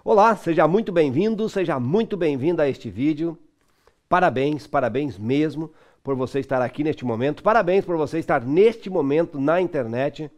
Olá, seja muito bem-vindo, seja muito bem-vinda a este vídeo. Parabéns, parabéns mesmo por você estar aqui neste momento. Parabéns por você estar neste momento na internet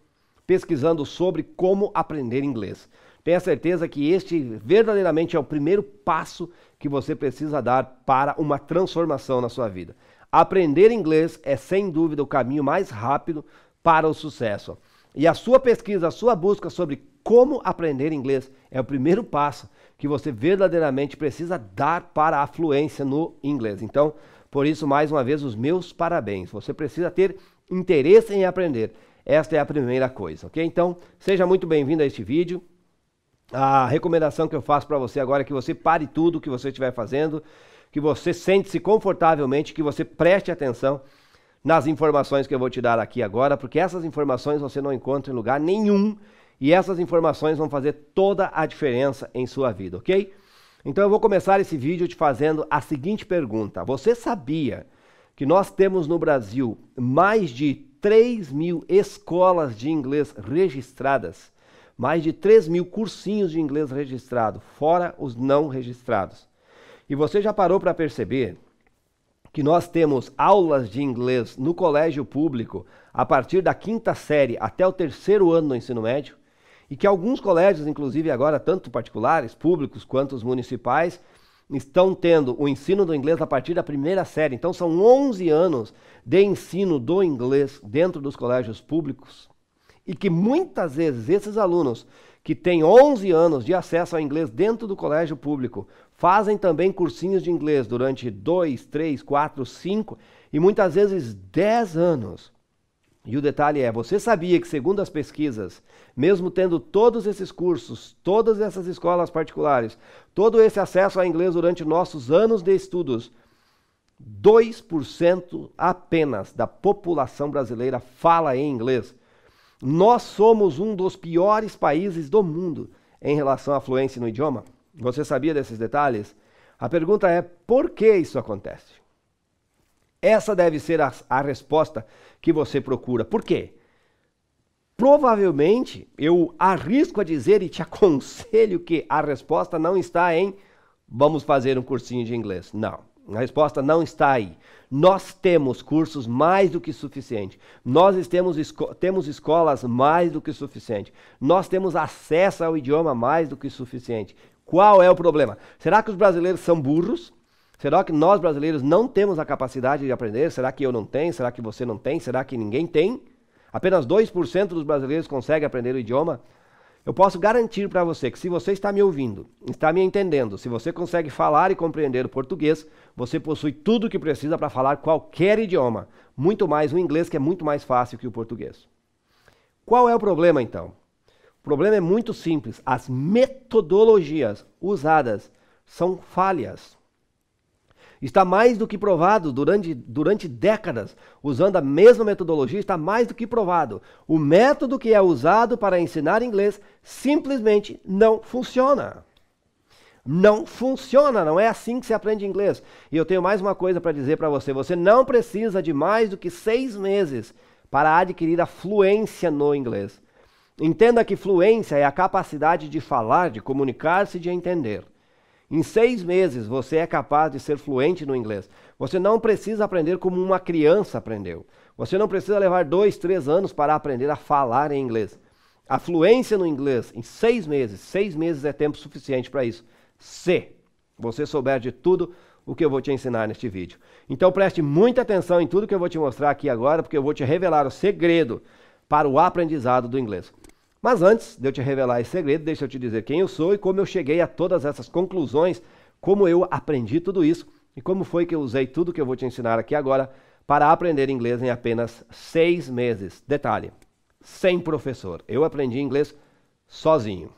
pesquisando sobre como aprender inglês. Tenha certeza que este verdadeiramente é o primeiro passo que você precisa dar para uma transformação na sua vida. Aprender inglês é sem dúvida o caminho mais rápido para o sucesso. E a sua pesquisa, a sua busca sobre como aprender inglês é o primeiro passo que você verdadeiramente precisa dar para a fluência no inglês. Então, por isso, mais uma vez, os meus parabéns. Você precisa ter interesse em aprender. Esta é a primeira coisa, ok? Então, seja muito bem-vindo a este vídeo. A recomendação que eu faço para você agora é que você pare tudo o que você estiver fazendo, que você sente-se confortavelmente, que você preste atenção nas informações que eu vou te dar aqui agora, porque essas informações você não encontra em lugar nenhum e essas informações vão fazer toda a diferença em sua vida, ok? Então eu vou começar esse vídeo te fazendo a seguinte pergunta. Você sabia que nós temos no Brasil mais de 3.000 escolas de inglês registradas? Mais de 3.000 cursinhos de inglês registrados, fora os não registrados. E você já parou para perceber que nós temos aulas de inglês no colégio público a partir da 5ª série até o 3º ano do ensino médio? E que alguns colégios, inclusive agora, tanto particulares, públicos, quanto os municipais, estão tendo o ensino do inglês a partir da 1ª série. Então são 11 anos de ensino do inglês dentro dos colégios públicos. E que muitas vezes esses alunos que têm 11 anos de acesso ao inglês dentro do colégio público fazem também cursinhos de inglês durante 2, 3, 4, 5 e muitas vezes 10 anos. E o detalhe é, você sabia que segundo as pesquisas, mesmo tendo todos esses cursos, todas essas escolas particulares, todo esse acesso ao inglês durante nossos anos de estudos, 2% apenas da população brasileira fala em inglês. Nós somos um dos piores países do mundo em relação à fluência no idioma. Você sabia desses detalhes? A pergunta é, por que isso acontece? Essa deve ser a resposta que você procura. Por quê? Provavelmente, eu arrisco a dizer e te aconselho que a resposta não está em vamos fazer um cursinho de inglês. Não, a resposta não está aí. Nós temos cursos mais do que suficiente. Nós temos escolas mais do que suficiente. Nós temos acesso ao idioma mais do que suficiente. Qual é o problema? Será que os brasileiros são burros? Será que nós brasileiros não temos a capacidade de aprender? Será que eu não tenho? Será que você não tem? Será que ninguém tem? Apenas 2% dos brasileiros conseguem aprender o idioma? Eu posso garantir para você que se você está me ouvindo, está me entendendo, se você consegue falar e compreender o português, você possui tudo o que precisa para falar qualquer idioma. Muito mais o inglês, que é muito mais fácil que o português. Qual é o problema então? O problema é muito simples. As metodologias usadas são falhas. Está mais do que provado durante décadas, usando a mesma metodologia, está mais do que provado. O método que é usado para ensinar inglês simplesmente não funciona. Não funciona, não é assim que se aprende inglês. E eu tenho mais uma coisa para dizer para você. Você não precisa de mais do que 6 meses para adquirir a fluência no inglês. Entenda que fluência é a capacidade de falar, de comunicar-se e de entender. Em 6 meses você é capaz de ser fluente no inglês. Você não precisa aprender como uma criança aprendeu. Você não precisa levar 2, 3 anos para aprender a falar em inglês. A fluência no inglês em 6 meses é tempo suficiente para isso. Se você souber de tudo o que eu vou te ensinar neste vídeo. Então preste muita atenção em tudo que eu vou te mostrar aqui agora, porque eu vou te revelar o segredo para o aprendizado do inglês. Mas antes de eu te revelar esse segredo, deixa eu te dizer quem eu sou e como eu cheguei a todas essas conclusões, como eu aprendi tudo isso e como foi que eu usei tudo que eu vou te ensinar aqui agora para aprender inglês em apenas 6 meses. Detalhe, sem professor. Eu aprendi inglês sozinho.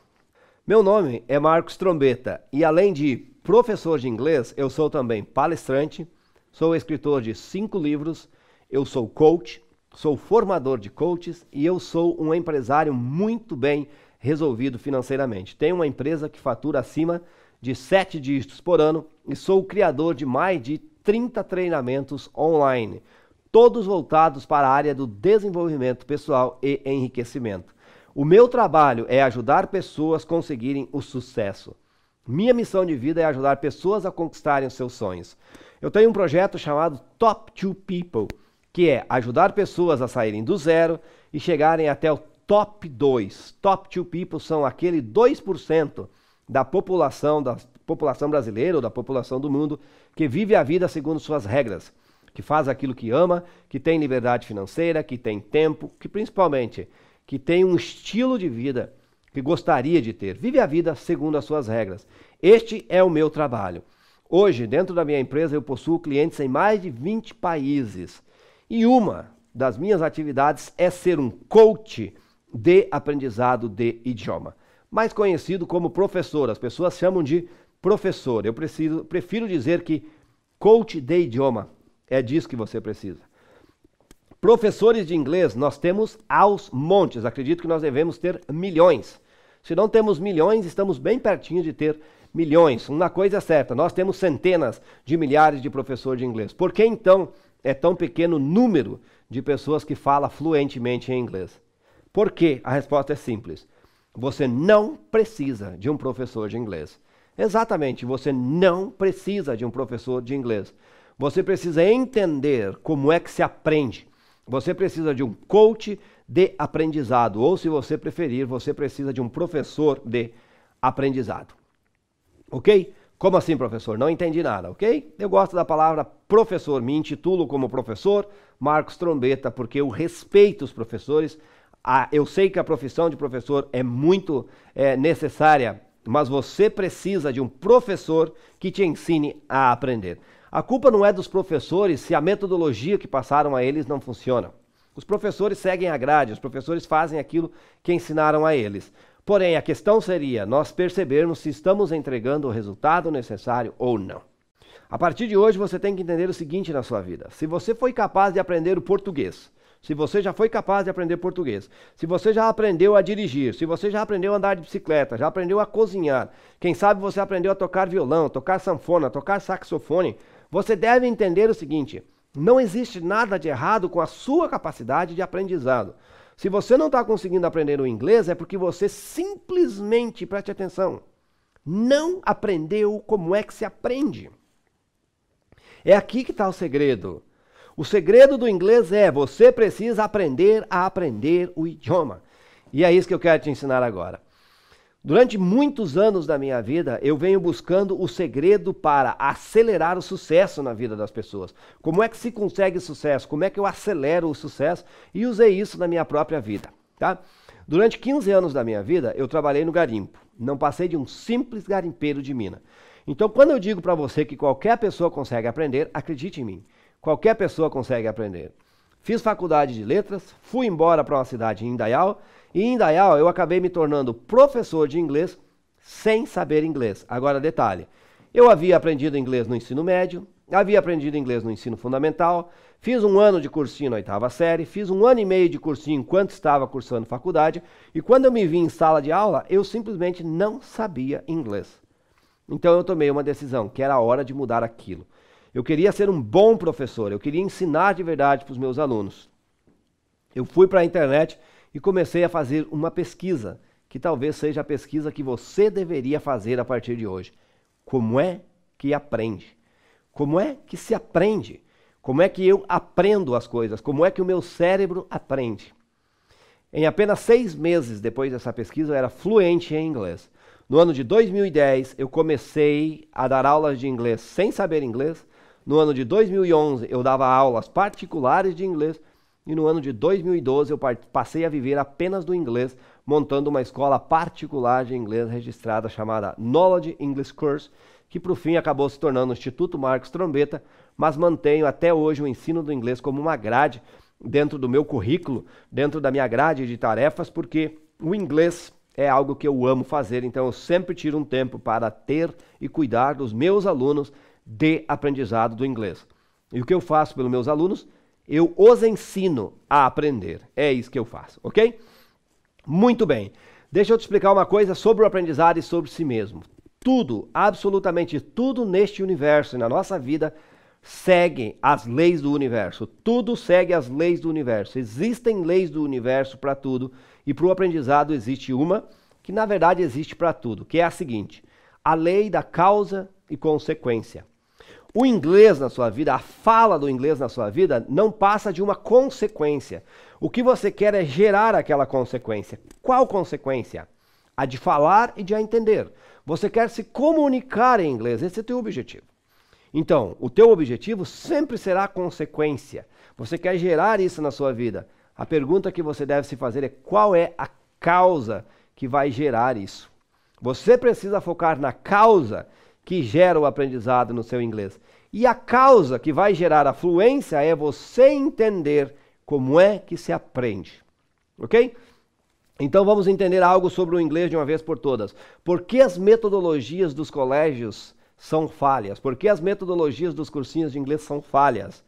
Meu nome é Marcos Trombetta e além de professor de inglês, eu sou também palestrante, sou escritor de 5 livros, eu sou coach, sou formador de coaches e eu sou um empresário muito bem resolvido financeiramente. Tenho uma empresa que fatura acima de 7 dígitos por ano e sou o criador de mais de 30 treinamentos online, todos voltados para a área do desenvolvimento pessoal e enriquecimento. O meu trabalho é ajudar pessoas a conseguirem o sucesso. Minha missão de vida é ajudar pessoas a conquistarem os seus sonhos. Eu tenho um projeto chamado Top 2 People, que é ajudar pessoas a saírem do zero e chegarem até o Top 2. Top 2 People são aquele 2% da população brasileira ou da população do mundo que vive a vida segundo suas regras, que faz aquilo que ama, que tem liberdade financeira, que tem tempo, que principalmente que tem um estilo de vida que gostaria de ter. Vive a vida segundo as suas regras. Este é o meu trabalho. Hoje, dentro da minha empresa, eu possuo clientes em mais de 20 países. E uma das minhas atividades é ser um coach de aprendizado de idioma. Mais conhecido como professor. As pessoas chamam de professor. Eu prefiro dizer que coach de idioma. É disso que você precisa. Professores de inglês nós temos aos montes. Acredito que nós devemos ter milhões. Se não temos milhões, estamos bem pertinho de ter milhões. Uma coisa é certa, nós temos centenas de milhares de professores de inglês. Por que então é tão pequeno o número de pessoas que falam fluentemente em inglês? Por quê? A resposta é simples. Você não precisa de um professor de inglês. Exatamente, você não precisa de um professor de inglês. Você precisa entender como é que se aprende. Você precisa de um coach de aprendizado, ou se você preferir, você precisa de um professor de aprendizado. Ok? Como assim, professor? Não entendi nada, ok? Eu gosto da palavra professor, me intitulo como professor Marcos Trombetta, porque eu respeito os professores. Eu sei que a profissão de professor é muito necessária, mas você precisa de um professor que te ensine a aprender. A culpa não é dos professores se a metodologia que passaram a eles não funciona. Os professores seguem a grade, os professores fazem aquilo que ensinaram a eles. Porém, a questão seria nós percebermos se estamos entregando o resultado necessário ou não. A partir de hoje você tem que entender o seguinte na sua vida. Se você foi capaz de aprender o português, se você já foi capaz de aprender português, se você já aprendeu a dirigir, se você já aprendeu a andar de bicicleta, já aprendeu a cozinhar, quem sabe você aprendeu a tocar violão, tocar sanfona, tocar saxofone, você deve entender o seguinte: não existe nada de errado com a sua capacidade de aprendizado. Se você não está conseguindo aprender o inglês, é porque você simplesmente, preste atenção, não aprendeu como é que se aprende. É aqui que está o segredo. O segredo do inglês é você precisa aprender a aprender o idioma. E é isso que eu quero te ensinar agora. Durante muitos anos da minha vida, eu venho buscando o segredo para acelerar o sucesso na vida das pessoas. Como é que se consegue sucesso? Como é que eu acelero o sucesso? E usei isso na minha própria vida, tá? Durante 15 anos da minha vida, eu trabalhei no garimpo. Não passei de um simples garimpeiro de mina. Então, quando eu digo para você que qualquer pessoa consegue aprender, acredite em mim. Qualquer pessoa consegue aprender. Fiz faculdade de letras, fui embora para uma cidade em Indaial, e em Indaial eu acabei me tornando professor de inglês sem saber inglês. Agora detalhe, eu havia aprendido inglês no ensino médio, havia aprendido inglês no ensino fundamental, fiz um ano de cursinho na 8ª série, fiz um ano e meio de cursinho enquanto estava cursando faculdade, e quando eu me vi em sala de aula, eu simplesmente não sabia inglês. Então eu tomei uma decisão, que era a hora de mudar aquilo. Eu queria ser um bom professor, eu queria ensinar de verdade para os meus alunos. Eu fui para a internet e comecei a fazer uma pesquisa, que talvez seja a pesquisa que você deveria fazer a partir de hoje. Como é que aprende? Como é que se aprende? Como é que eu aprendo as coisas? Como é que o meu cérebro aprende? Em apenas 6 meses depois dessa pesquisa, eu era fluente em inglês. No ano de 2010, eu comecei a dar aulas de inglês sem saber inglês. No ano de 2011, eu dava aulas particulares de inglês. E no ano de 2012, eu passei a viver apenas do inglês, montando uma escola particular de inglês registrada chamada Knowledge English Course, que por fim acabou se tornando o Instituto Marcos Trombetta, mas mantenho até hoje o ensino do inglês como uma grade dentro do meu currículo, dentro da minha grade de tarefas, porque o inglês é algo que eu amo fazer, então eu sempre tiro um tempo para ter e cuidar dos meus alunos de aprendizado do inglês. E o que eu faço pelos meus alunos? Eu os ensino a aprender. É isso que eu faço, ok? Muito bem. Deixa eu te explicar uma coisa sobre o aprendizado e sobre si mesmo. Tudo, absolutamente tudo neste universo e na nossa vida segue as leis do universo. Tudo segue as leis do universo. Existem leis do universo para tudo e para o aprendizado existe uma que na verdade existe para tudo, que é a seguinte: A lei da causa e consequência. O inglês na sua vida, a fala do inglês na sua vida, não passa de uma consequência. O que você quer é gerar aquela consequência. Qual consequência? A de falar e de a entender. Você quer se comunicar em inglês, esse é o teu objetivo. Então, o teu objetivo sempre será consequência. Você quer gerar isso na sua vida. A pergunta que você deve se fazer é qual é a causa que vai gerar isso. Você precisa focar na causa que gera o aprendizado no seu inglês. E a causa que vai gerar a fluência é você entender como é que se aprende. Ok? Então vamos entender algo sobre o inglês de uma vez por todas. Por que as metodologias dos colégios são falhas? Por que as metodologias dos cursinhos de inglês são falhas?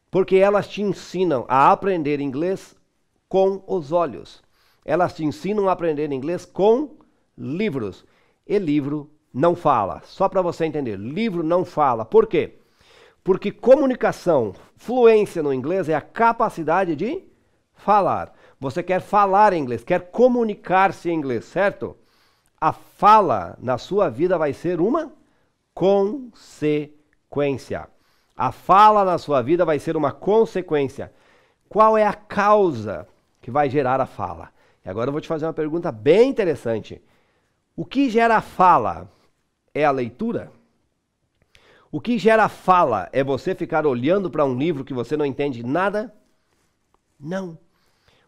Porque elas te ensinam a aprender inglês com os olhos. Elas te ensinam a aprender inglês com livros. E livro não fala. Só para você entender, livro não fala. Por quê? Porque comunicação, fluência no inglês é a capacidade de falar. Você quer falar em inglês, quer comunicar-se em inglês, certo? A fala na sua vida vai ser uma consequência. A fala na sua vida vai ser uma consequência. Qual é a causa que vai gerar a fala? E agora eu vou te fazer uma pergunta bem interessante. O que gera a fala é a leitura? O que gera a fala é você ficar olhando para um livro que você não entende nada? Não.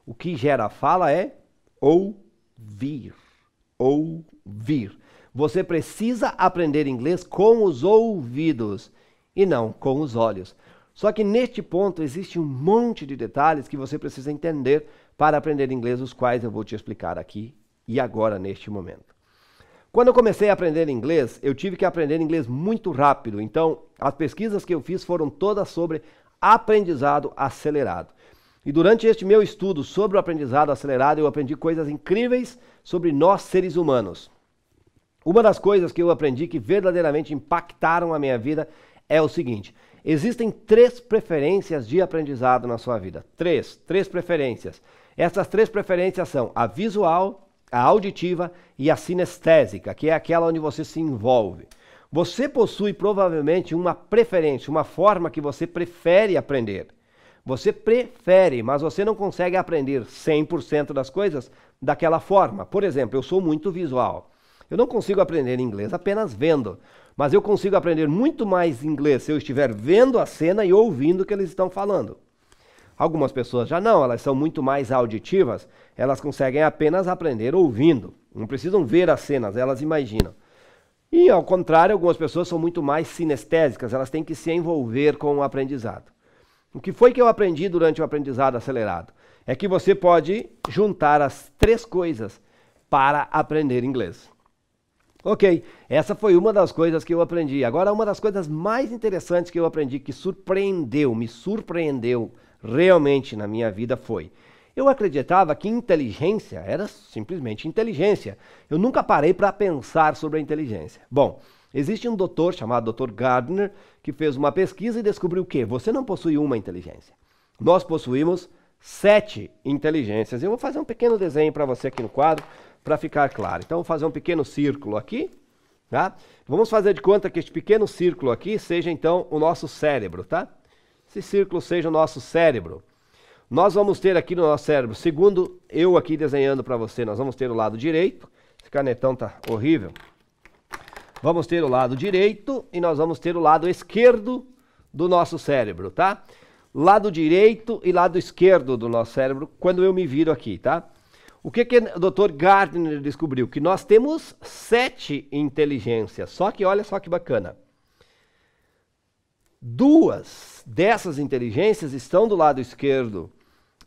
O que gera a fala é ouvir. Ouvir. Você precisa aprender inglês com os ouvidos e não com os olhos. Só que neste ponto existe um monte de detalhes que você precisa entender para aprender inglês, os quais eu vou te explicar aqui e agora neste momento. Quando eu comecei a aprender inglês, eu tive que aprender inglês muito rápido. Então, as pesquisas que eu fiz foram todas sobre aprendizado acelerado. E durante este meu estudo sobre o aprendizado acelerado, eu aprendi coisas incríveis sobre nós seres humanos. Uma das coisas que eu aprendi que verdadeiramente impactaram a minha vida é o seguinte: existem 3 preferências de aprendizado na sua vida. Três preferências. Essas 3 preferências são a visual, a auditiva e a sinestésica, que é aquela onde você se envolve. Você possui provavelmente uma preferência, uma forma que você prefere aprender. Você prefere, mas você não consegue aprender 100% das coisas daquela forma. Por exemplo, eu sou muito visual. Eu não consigo aprender inglês apenas vendo, mas eu consigo aprender muito mais inglês se eu estiver vendo a cena e ouvindo o que eles estão falando. Algumas pessoas já não, elas são muito mais auditivas, elas conseguem apenas aprender ouvindo, não precisam ver as cenas, elas imaginam. E ao contrário, algumas pessoas são muito mais sinestésicas, elas têm que se envolver com o aprendizado. O que foi que eu aprendi durante o aprendizado acelerado? É que você pode juntar as 3 coisas para aprender inglês. Ok, essa foi uma das coisas que eu aprendi. Agora, uma das coisas mais interessantes que eu aprendi, que me surpreendeu realmente na minha vida foi: eu acreditava que inteligência era simplesmente inteligência. Eu nunca parei para pensar sobre a inteligência. Bom, existe um doutor chamado Dr. Gardner que fez uma pesquisa e descobriu que você não possui uma inteligência. Nós possuímos 7 inteligências. Eu vou fazer um pequeno desenho para você aqui no quadro para ficar claro. Então, vou fazer um pequeno círculo aqui. Tá? Vamos fazer de conta que este pequeno círculo aqui seja então o nosso cérebro, tá? Esse círculo seja o nosso cérebro. Nós vamos ter aqui no nosso cérebro, segundo eu aqui desenhando para você, nós vamos ter o lado direito. Esse canetão tá horrível. Vamos ter o lado direito e nós vamos ter o lado esquerdo do nosso cérebro, tá? Lado direito e lado esquerdo do nosso cérebro, quando eu me viro aqui, tá? O que o Dr. Gardner descobriu? Que nós temos 7 inteligências, só que olha só que bacana. 2 dessas inteligências estão do lado esquerdo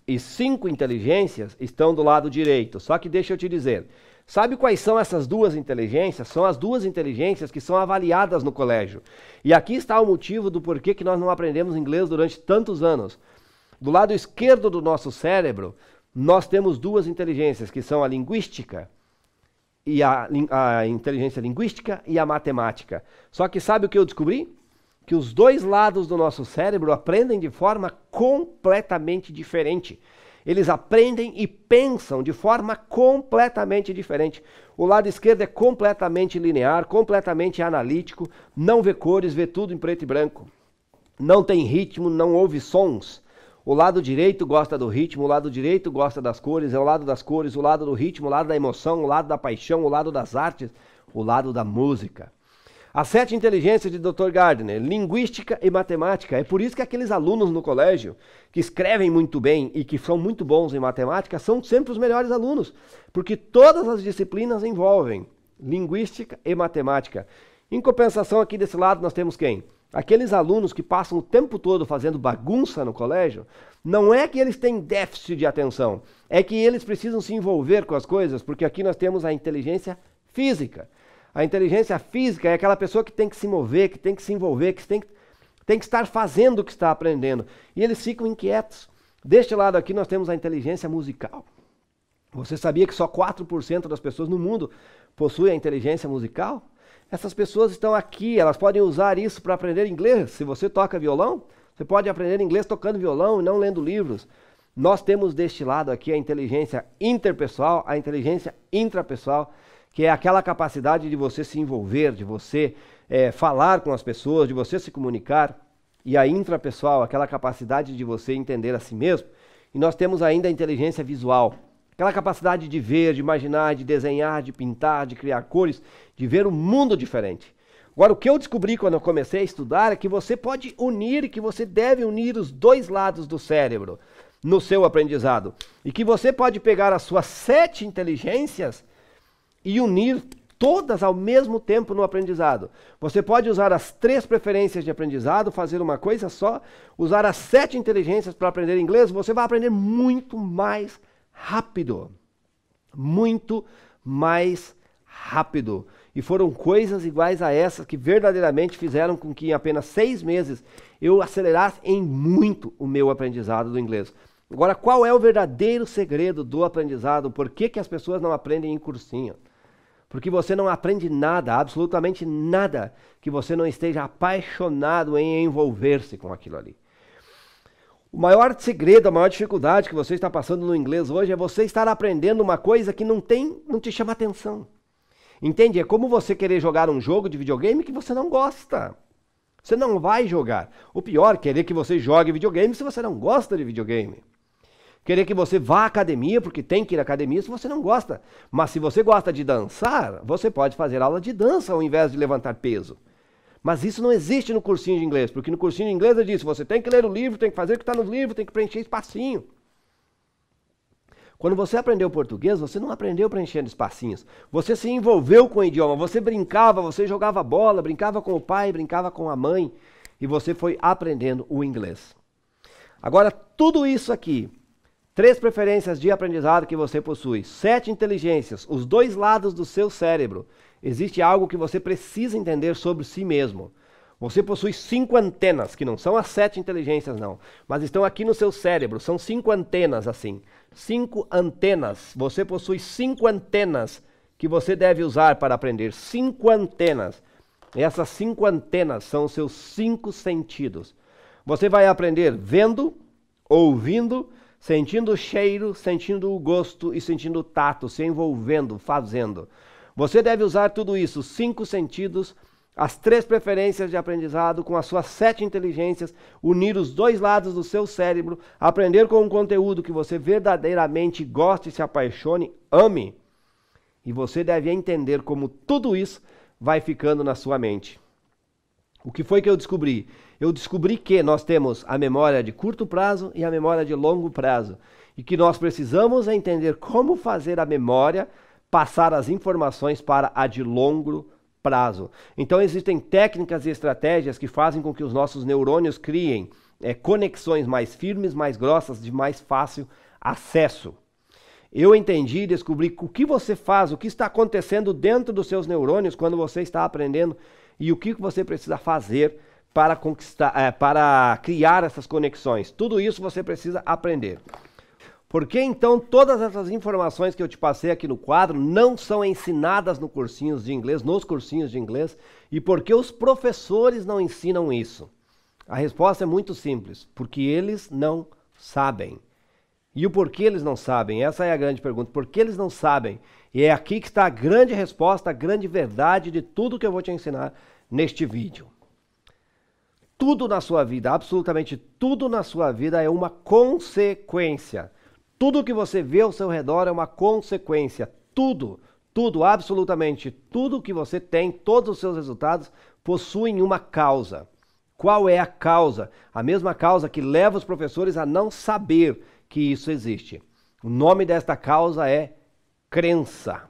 e 5 inteligências estão do lado direito. Só que deixa eu te dizer, sabe quais são essas 2 inteligências? São as 2 inteligências que são avaliadas no colégio. E aqui está o motivo do porquê que nós não aprendemos inglês durante tantos anos. Do lado esquerdo do nosso cérebro, nós temos 2 inteligências, que são a linguística, e a inteligência linguística e a matemática. Só que sabe o que eu descobri? Que os 2 lados do nosso cérebro aprendem de forma completamente diferente. Eles aprendem e pensam de forma completamente diferente. O lado esquerdo é completamente linear, completamente analítico, não vê cores, vê tudo em preto e branco. Não tem ritmo, não ouve sons. O lado direito gosta do ritmo, o lado direito gosta das cores, é o lado das cores, o lado do ritmo, o lado da emoção, o lado da paixão, o lado das artes, o lado da música. As 7 inteligências de Dr. Gardner, linguística e matemática. É por isso que aqueles alunos no colégio que escrevem muito bem e que são muito bons em matemática são sempre os melhores alunos, porque todas as disciplinas envolvem linguística e matemática. Em compensação, aqui desse lado nós temos quem? Aqueles alunos que passam o tempo todo fazendo bagunça no colégio, não é que eles têm déficit de atenção, é que eles precisam se envolver com as coisas, porque aqui nós temos a inteligência física. A inteligência física é aquela pessoa que tem que se mover, que tem que se envolver, que tem que estar fazendo o que está aprendendo. E eles ficam inquietos. Deste lado aqui nós temos a inteligência musical. Você sabia que só 4% das pessoas no mundo possuem a inteligência musical? Essas pessoas estão aqui, elas podem usar isso para aprender inglês. Se você toca violão, você pode aprender inglês tocando violão e não lendo livros. Nós temos deste lado aqui a inteligência interpessoal, a inteligência intrapessoal, que é aquela capacidade de você se envolver, de você falar com as pessoas, de você se comunicar. E a intrapessoal, aquela capacidade de você entender a si mesmo. E nós temos ainda a inteligência visual, aquela capacidade de ver, de imaginar, de desenhar, de pintar, de criar cores, de ver um mundo diferente. Agora, o que eu descobri quando eu comecei a estudar é que você pode unir, que você deve unir os dois lados do cérebro no seu aprendizado. E que você pode pegar as suas 7 inteligências e unir todas ao mesmo tempo no aprendizado. Você pode usar as 3 preferências de aprendizado, fazer uma coisa só, usar as 7 inteligências para aprender inglês, você vai aprender muito mais rápido. Muito mais rápido. E foram coisas iguais a essas que verdadeiramente fizeram com que em apenas 6 meses eu acelerasse em muito o meu aprendizado do inglês. Agora, qual é o verdadeiro segredo do aprendizado? Por que as pessoas não aprendem em cursinho? Porque você não aprende nada, absolutamente nada, que você não esteja apaixonado em envolver-se com aquilo ali. O maior segredo, a maior dificuldade que você está passando no inglês hoje é você estar aprendendo uma coisa que não te chama atenção. Entende? É como você querer jogar um jogo de videogame que você não gosta. Você não vai jogar. O pior, querer que você jogue videogame se você não gosta de videogame. Querer que você vá à academia, porque tem que ir à academia se você não gosta. Mas se você gosta de dançar, você pode fazer aula de dança ao invés de levantar peso. Mas isso não existe no cursinho de inglês, porque no cursinho de inglês eu disse, você tem que ler o livro, tem que fazer o que está no livro, tem que preencher espacinho. Quando você aprendeu português, você não aprendeu preenchendo espacinhos. Você se envolveu com o idioma, você brincava, você jogava bola, brincava com o pai, brincava com a mãe, e você foi aprendendo o inglês. Agora, tudo isso aqui, 3 preferências de aprendizado que você possui, 7 inteligências, os 2 lados do seu cérebro. Existe algo que você precisa entender sobre si mesmo. Você possui 5 antenas, que não são as 7 inteligências não, mas estão aqui no seu cérebro, são 5 antenas assim. 5 antenas, você possui 5 antenas que você deve usar para aprender. 5 antenas. Essas 5 antenas são os seus 5 sentidos. Você vai aprender vendo, ouvindo, sentindo o cheiro, sentindo o gosto e sentindo o tato, se envolvendo, fazendo. Você deve usar tudo isso, 5 sentidos, as 3 preferências de aprendizado com as suas 7 inteligências, unir os 2 lados do seu cérebro, aprender com um conteúdo que você verdadeiramente goste, se apaixone, ame. E você deve entender como tudo isso vai ficando na sua mente. O que foi que eu descobri? Eu descobri que nós temos a memória de curto prazo e a memória de longo prazo. E que nós precisamos entender como fazer a memória passar as informações para a de longo prazo. Então existem técnicas e estratégias que fazem com que os nossos neurônios criem conexões mais firmes, mais grossas, de mais fácil acesso. Eu entendi e descobri o que você faz, o que está acontecendo dentro dos seus neurônios quando você está aprendendo e o que você precisa fazer para conquistar, para criar essas conexões. Tudo isso você precisa aprender. Por que então todas essas informações que eu te passei aqui no quadro não são ensinadas nos cursinhos de inglês, e por que os professores não ensinam isso? A resposta é muito simples, porque eles não sabem. E o porquê eles não sabem? Essa é a grande pergunta. Por que eles não sabem? E é aqui que está a grande resposta, a grande verdade de tudo que eu vou te ensinar neste vídeo. Tudo na sua vida, absolutamente tudo na sua vida é uma consequência. Tudo que você vê ao seu redor é uma consequência. Tudo, absolutamente tudo que você tem, todos os seus resultados possuem uma causa. Qual é a causa? A mesma causa que leva os professores a não saber que isso existe. O nome desta causa é crença.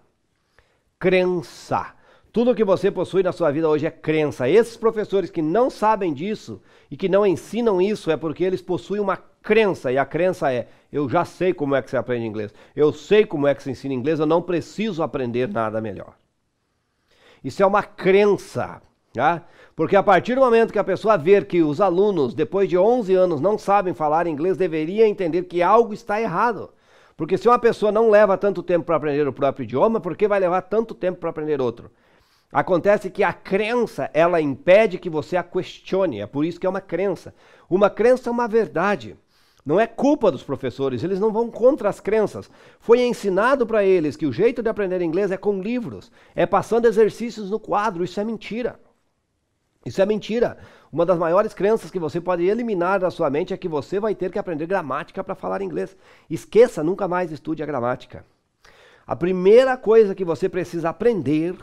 Crença. Tudo que você possui na sua vida hoje é crença. Esses professores que não sabem disso e que não ensinam isso é porque eles possuem uma crença. E a crença é, eu já sei como é que se aprende inglês. Eu sei como é que se ensina inglês, eu não preciso aprender nada melhor. Isso é uma crença. Tá? Porque a partir do momento que a pessoa ver que os alunos, depois de 11 anos, não sabem falar inglês, deveria entender que algo está errado. Porque se uma pessoa não leva tanto tempo para aprender o próprio idioma, por que vai levar tanto tempo para aprender outro? Acontece que a crença, ela impede que você a questione, é por isso que é uma crença. Uma crença é uma verdade. Não é culpa dos professores, eles não vão contra as crenças. Foi ensinado para eles que o jeito de aprender inglês é com livros, é passando exercícios no quadro, isso é mentira. Isso é mentira. Uma das maiores crenças que você pode eliminar da sua mente é que você vai ter que aprender gramática para falar inglês. Esqueça, nunca mais estude a gramática. A primeira coisa que você precisa aprender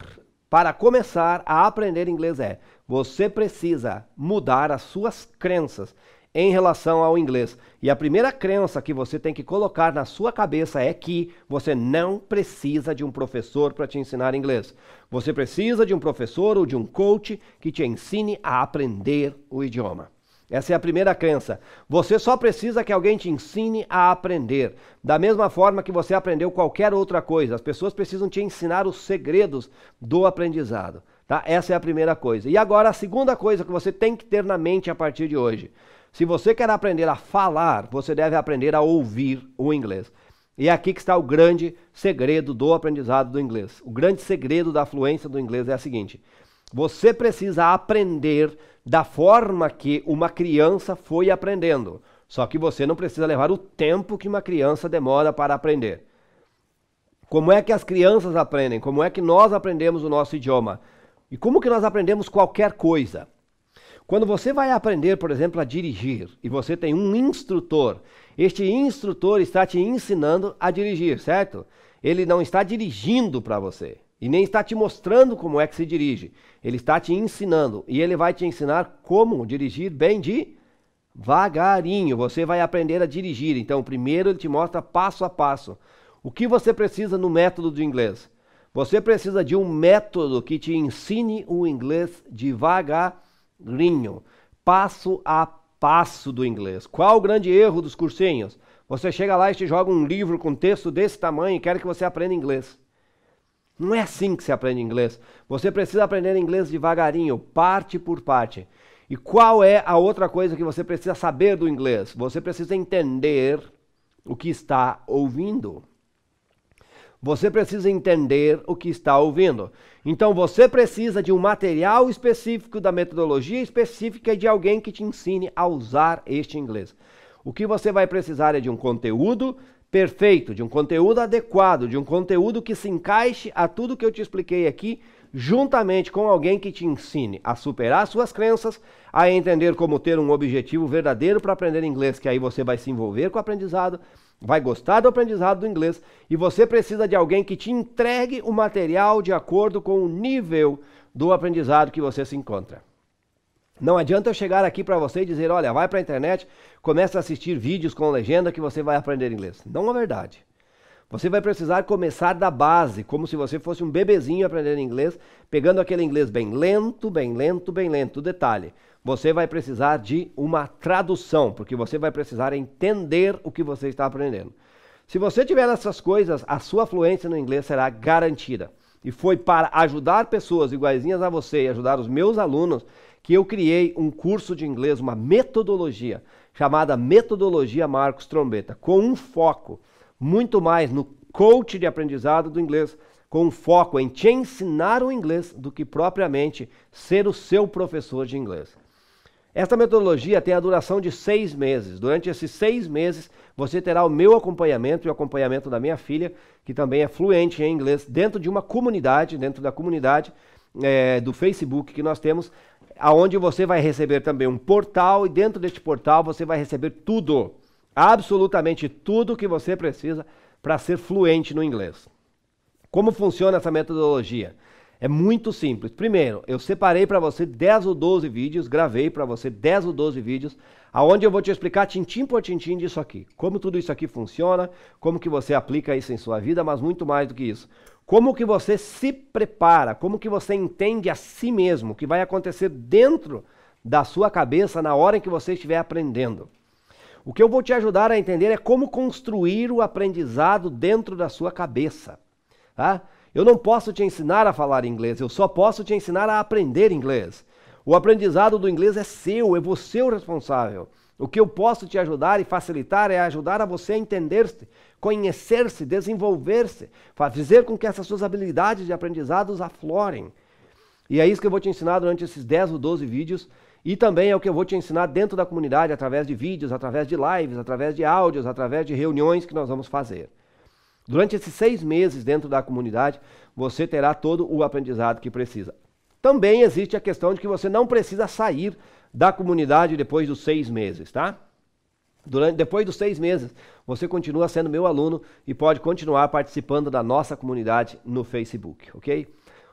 para começar a aprender inglês é, você precisa mudar as suas crenças em relação ao inglês. E a primeira crença que você tem que colocar na sua cabeça é que você não precisa de um professor para te ensinar inglês. Você precisa de um professor ou de um coach que te ensine a aprender o idioma. Essa é a primeira crença. Você só precisa que alguém te ensine a aprender. Da mesma forma que você aprendeu qualquer outra coisa. As pessoas precisam te ensinar os segredos do aprendizado. Tá? Essa é a primeira coisa. E agora a segunda coisa que você tem que ter na mente a partir de hoje. Se você quer aprender a falar, você deve aprender a ouvir o inglês. E é aqui que está o grande segredo do aprendizado do inglês. O grande segredo da fluência do inglês é o seguinte. Você precisa aprender da forma que uma criança foi aprendendo. Só que você não precisa levar o tempo que uma criança demora para aprender. Como é que as crianças aprendem? Como é que nós aprendemos o nosso idioma? E como que nós aprendemos qualquer coisa? Quando você vai aprender, por exemplo, a dirigir, e você tem um instrutor, este instrutor está te ensinando a dirigir, certo? Ele não está dirigindo para você. E nem está te mostrando como é que se dirige. Ele está te ensinando. E ele vai te ensinar como dirigir bem devagarinho. Você vai aprender a dirigir. Então, primeiro ele te mostra passo a passo. O que você precisa no método do inglês? Você precisa de um método que te ensine o inglês devagarinho. Passo a passo do inglês. Qual o grande erro dos cursinhos? Você chega lá e te joga um livro com texto desse tamanho e quer que você aprenda inglês. Não é assim que se aprende inglês. Você precisa aprender inglês devagarinho, parte por parte. E qual é a outra coisa que você precisa saber do inglês? Você precisa entender o que está ouvindo. Você precisa entender o que está ouvindo. Então você precisa de um material específico, da metodologia específica e de alguém que te ensine a usar este inglês. O que você vai precisar é de um conteúdo perfeito, de um conteúdo adequado, de um conteúdo que se encaixe a tudo que eu te expliquei aqui, juntamente com alguém que te ensine a superar suas crenças, a entender como ter um objetivo verdadeiro para aprender inglês, que aí você vai se envolver com o aprendizado, vai gostar do aprendizado do inglês, e você precisa de alguém que te entregue o material de acordo com o nível do aprendizado que você se encontra. Não adianta eu chegar aqui para você e dizer, olha, vai para a internet, começa a assistir vídeos com legenda que você vai aprender inglês. Não é verdade. Você vai precisar começar da base, como se você fosse um bebezinho aprendendo inglês, pegando aquele inglês bem lento, bem lento, bem lento. Detalhe, você vai precisar de uma tradução, porque você vai precisar entender o que você está aprendendo. Se você tiver essas coisas, a sua fluência no inglês será garantida. E foi para ajudar pessoas iguaizinhas a você e ajudar os meus alunos que eu criei um curso de inglês, uma metodologia, chamada Metodologia Marcos Trombetta, com um foco muito mais no coach de aprendizado do inglês, com um foco em te ensinar o inglês do que propriamente ser o seu professor de inglês. Esta metodologia tem a duração de 6 meses. Durante esses 6 meses, você terá o meu acompanhamento e o acompanhamento da minha filha, que também é fluente em inglês, dentro de uma comunidade, dentro da comunidade do Facebook que nós temos, aonde você vai receber também um portal, e dentro deste portal você vai receber tudo, absolutamente tudo que você precisa para ser fluente no inglês. Como funciona essa metodologia? É muito simples. Primeiro, eu separei para você 10 ou 12 vídeos, gravei para você 10 ou 12 vídeos, aonde eu vou te explicar tintim por tintim disso aqui. Como tudo isso aqui funciona, como que você aplica isso em sua vida, mas muito mais do que isso. Como que você se prepara, como que você entende a si mesmo, o que vai acontecer dentro da sua cabeça na hora em que você estiver aprendendo. O que eu vou te ajudar a entender é como construir o aprendizado dentro da sua cabeça, tá? Eu não posso te ensinar a falar inglês, eu só posso te ensinar a aprender inglês. O aprendizado do inglês é seu, é você o responsável. O que eu posso te ajudar e facilitar é ajudar a você a entender-se, conhecer-se, desenvolver-se, fazer com que essas suas habilidades de aprendizados aflorem. E é isso que eu vou te ensinar durante esses 10 ou 12 vídeos, e também é o que eu vou te ensinar dentro da comunidade, através de vídeos, através de lives, através de áudios, através de reuniões que nós vamos fazer. Durante esses 6 meses dentro da comunidade, você terá todo o aprendizado que precisa. Também existe a questão de que você não precisa sair da comunidade depois dos 6 meses, tá? Depois dos 6 meses, você continua sendo meu aluno e pode continuar participando da nossa comunidade no Facebook, ok?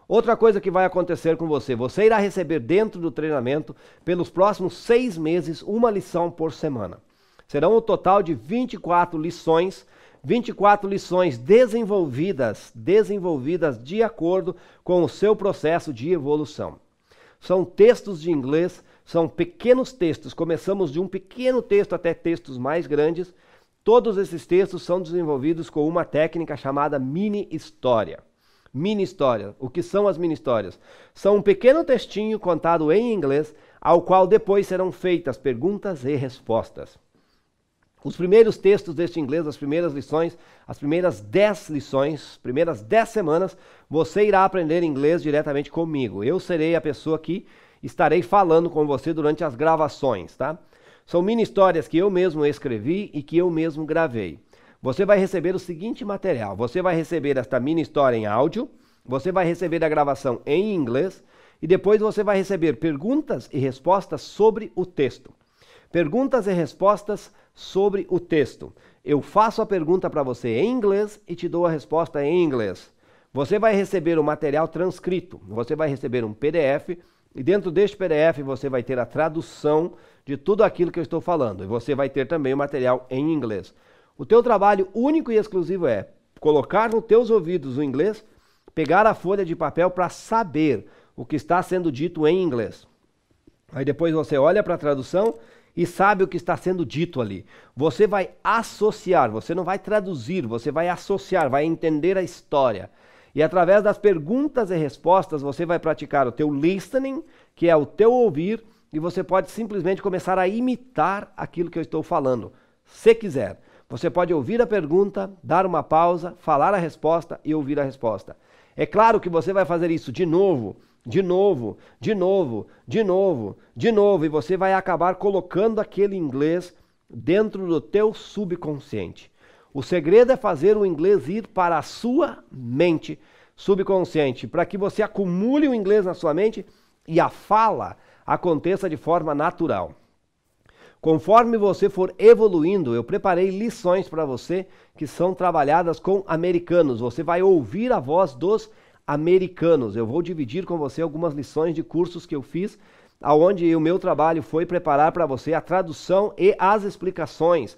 Outra coisa que vai acontecer com você, você irá receber dentro do treinamento, pelos próximos 6 meses, uma lição por semana. Serão um total de 24 lições desenvolvidas de acordo com o seu processo de evolução. São textos de inglês, são pequenos textos, começamos de um pequeno texto até textos mais grandes. Todos esses textos são desenvolvidos com uma técnica chamada mini-história. Mini-história, o que são as mini-histórias? São um pequeno textinho contado em inglês, ao qual depois serão feitas perguntas e respostas. Os primeiros textos deste inglês, as primeiras lições, as primeiras 10 lições, primeiras 10 semanas, você irá aprender inglês diretamente comigo. Eu serei a pessoa que estarei falando com você durante as gravações, tá? São mini histórias que eu mesmo escrevi e que eu mesmo gravei. Você vai receber o seguinte material. Você vai receber esta mini história em áudio, você vai receber a gravação em inglês e depois você vai receber perguntas e respostas sobre o texto. Perguntas e respostas sobre o texto. Eu faço a pergunta para você em inglês e te dou a resposta em inglês. Você vai receber o material transcrito, você vai receber um PDF e dentro deste PDF você vai ter a tradução de tudo aquilo que eu estou falando. E você vai ter também o material em inglês. O teu trabalho único e exclusivo é colocar nos teus ouvidos o inglês, pegar a folha de papel para saber o que está sendo dito em inglês. Aí depois você olha para a tradução e sabe o que está sendo dito ali. Você vai associar, você não vai traduzir, você vai associar, vai entender a história. E através das perguntas e respostas você vai praticar o teu listening, que é o teu ouvir, e você pode simplesmente começar a imitar aquilo que eu estou falando, se quiser. Você pode ouvir a pergunta, dar uma pausa, falar a resposta e ouvir a resposta. É claro que você vai fazer isso de novo, e você vai acabar colocando aquele inglês dentro do teu subconsciente. O segredo é fazer o inglês ir para a sua mente subconsciente, para que você acumule o inglês na sua mente e a fala aconteça de forma natural. Conforme você for evoluindo, eu preparei lições para você que são trabalhadas com americanos. Você vai ouvir a voz dos americanos. Eu vou dividir com você algumas lições de cursos que eu fiz, onde o meu trabalho foi preparar para você a tradução e as explicações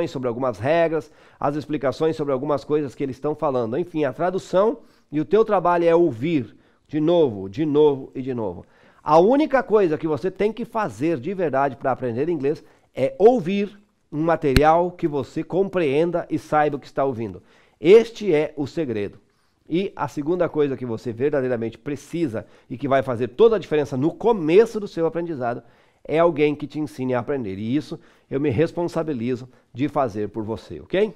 sobre algumas regras, as explicações sobre algumas coisas que eles estão falando. Enfim, a tradução, e o teu trabalho é ouvir de novo e de novo. A única coisa que você tem que fazer de verdade para aprender inglês é ouvir um material que você compreenda e saiba o que está ouvindo. Este é o segredo. E a segunda coisa que você verdadeiramente precisa e que vai fazer toda a diferença no começo do seu aprendizado é alguém que te ensine a aprender. E isso eu me responsabilizo de fazer por você, ok?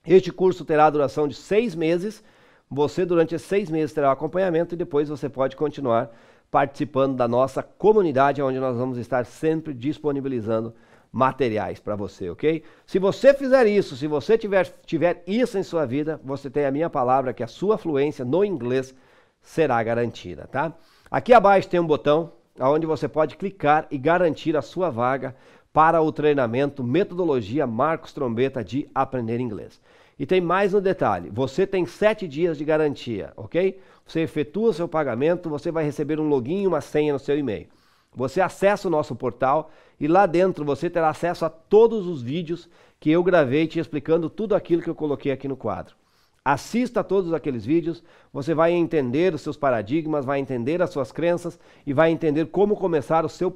Este curso terá a duração de 6 meses. Você, durante esses 6 meses, terá o acompanhamento e depois você pode continuar participando da nossa comunidade, onde nós vamos estar sempre disponibilizando materiais para você, ok? Se você fizer isso, se você tiver isso em sua vida, você tem a minha palavra que a sua fluência no inglês será garantida, tá? Aqui abaixo tem um botão onde você pode clicar e garantir a sua vaga para o treinamento Metodologia Marcos Trombeta de Aprender Inglês. E tem mais um detalhe, você tem 7 dias de garantia, ok? Você efetua o seu pagamento, você vai receber um login e uma senha no seu e-mail. Você acessa o nosso portal e lá dentro você terá acesso a todos os vídeos que eu gravei te explicando tudo aquilo que eu coloquei aqui no quadro. Assista a todos aqueles vídeos, você vai entender os seus paradigmas, vai entender as suas crenças e vai entender como começar o seu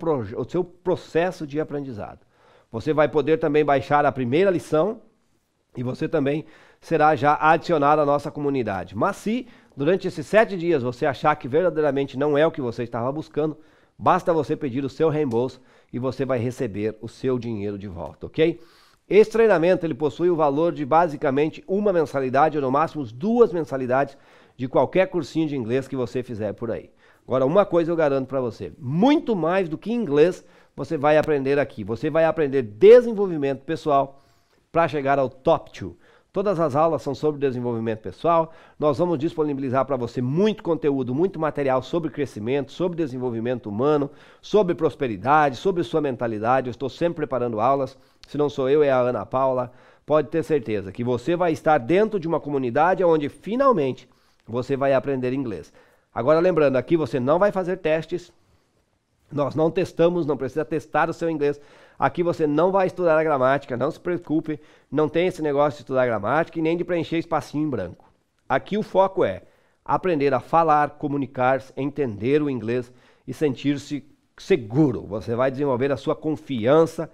processo de aprendizado. Você vai poder também baixar a primeira lição e você também será já adicionado à nossa comunidade. Mas se durante esses 7 dias você achar que verdadeiramente não é o que você estava buscando, basta você pedir o seu reembolso e você vai receber o seu dinheiro de volta, ok? Esse treinamento ele possui o valor de basicamente uma mensalidade ou no máximo 2 mensalidades de qualquer cursinho de inglês que você fizer por aí. Agora, uma coisa eu garanto para você, muito mais do que inglês você vai aprender aqui. Você vai aprender desenvolvimento pessoal para chegar ao Top 2. Todas as aulas são sobre desenvolvimento pessoal, nós vamos disponibilizar para você muito conteúdo, muito material sobre crescimento, sobre desenvolvimento humano, sobre prosperidade, sobre sua mentalidade. Eu estou sempre preparando aulas, se não sou eu, é a Ana Paula. Pode ter certeza que você vai estar dentro de uma comunidade onde finalmente você vai aprender inglês. Agora lembrando, aqui você não vai fazer testes, nós não testamos, não precisa testar o seu inglês. Aqui você não vai estudar a gramática, não se preocupe, não tem esse negócio de estudar gramática e nem de preencher espacinho em branco. Aqui o foco é aprender a falar, comunicar-se, entender o inglês e sentir-se seguro. Você vai desenvolver a sua confiança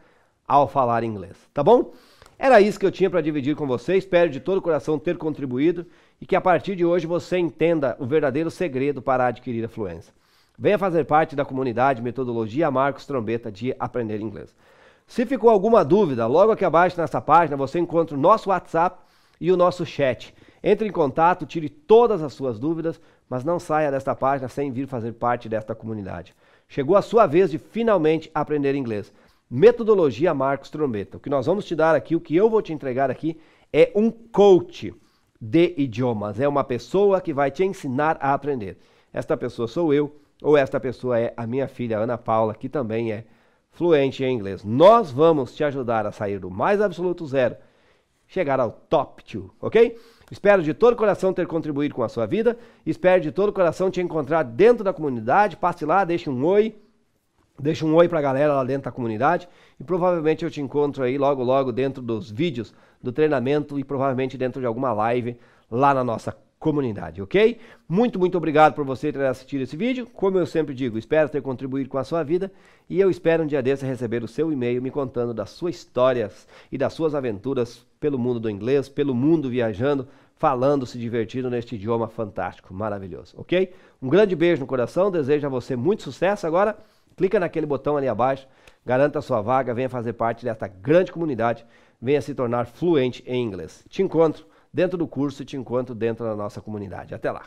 ao falar inglês, tá bom? Era isso que eu tinha para dividir com você, espero de todo o coração ter contribuído e que a partir de hoje você entenda o verdadeiro segredo para adquirir a fluência. Venha fazer parte da comunidade Metodologia Marcos Trombeta de Aprender Inglês. Se ficou alguma dúvida, logo aqui abaixo nessa página você encontra o nosso WhatsApp e o nosso chat. Entre em contato, tire todas as suas dúvidas, mas não saia desta página sem vir fazer parte desta comunidade. Chegou a sua vez de finalmente aprender inglês. Metodologia Marcos Trombeta. O que nós vamos te dar aqui, o que eu vou te entregar aqui, é um coach de idiomas. É uma pessoa que vai te ensinar a aprender. Esta pessoa sou eu, ou esta pessoa é a minha filha Ana Paula, que também é fluente em inglês. Nós vamos te ajudar a sair do mais absoluto zero, chegar ao top 2, ok? Espero de todo o coração ter contribuído com a sua vida, espero de todo o coração te encontrar dentro da comunidade, passe lá, deixe um oi pra galera lá dentro da comunidade e provavelmente eu te encontro aí logo logo dentro dos vídeos do treinamento e provavelmente dentro de alguma live lá na nossa comunidade, ok? Muito obrigado por você ter assistido esse vídeo. Como eu sempre digo, espero ter contribuído com a sua vida e eu espero um dia desse receber o seu e-mail me contando das suas histórias e das suas aventuras pelo mundo do inglês, pelo mundo viajando, falando, se divertindo neste idioma fantástico, maravilhoso, ok? Um grande beijo no coração, desejo a você muito sucesso. Agora, clica naquele botão ali abaixo, garanta a sua vaga, venha fazer parte desta grande comunidade, venha se tornar fluente em inglês. Te encontro dentro do curso e te encontro dentro da nossa comunidade. Até lá!